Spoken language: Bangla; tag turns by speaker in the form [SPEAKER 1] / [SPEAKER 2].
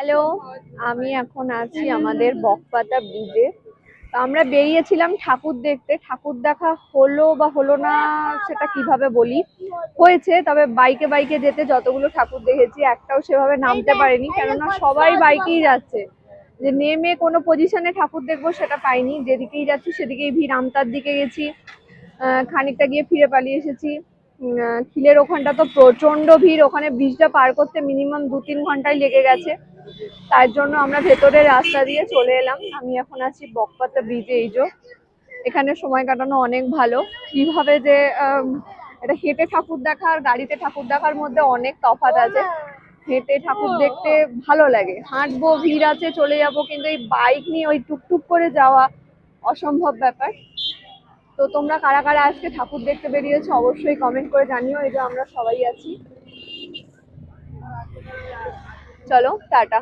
[SPEAKER 1] হ্যালো, আমি এখন আছি আমাদের বকপাতা ব্রিজে। তো আমরা বেরিয়েছিলাম ঠাকুর দেখতে। ঠাকুর দেখা হলো বা হলো না সেটা কিভাবে বলি, হয়েছে। তবে বাইকে বাইকে যেতে যতগুলো ঠাকুর দেখেছি একটাও সেভাবে নামতে পারেনি, কেননা সবাই বাইকেই যাচ্ছে। যে নেমে কোনো পজিশনে ঠাকুর দেখবো সেটা পাইনি, যেদিকেই যাচ্ছি সেদিকেই ভিড়। আমতার দিকে গেছি, খানিকটা গিয়ে ফিরে পালিয়ে এসেছি। খিলের ওখানটা তো প্রচন্ড ভিড়, ওখানে ব্রিজটা পার করতে মিনিমাম 2-3 ঘন্টায় লেগে গেছে। তার জন্য আমরা ভেতরের রাস্তা দিয়ে চলে এলাম। আমি এখন আছি বকপাতা ব্রিজে। এই যে এখানে সময় কাটানো অনেক ভালো। কিভাবে যে এটা হেঁটে ঠাকুর দেখা আর গাড়িতে ঠাকুর দেখার মধ্যে অনেক তফাৎ আছে। হেঁটে ঠাকুর দেখতে ভালো লাগে, হাঁটবো, ভিড় আছে, চলে যাব, কিন্তু এই বাইক নিয়ে ওই টুকটুক করে যাওয়া অসম্ভব ব্যাপার। তো তোমরা কারা কারা আজকে ঠাকুর দেখতে বেরিয়েছো অবশ্যই কমেন্ট করে জানিও। এই যে আমরা সবাই আছি। চলো টাটা।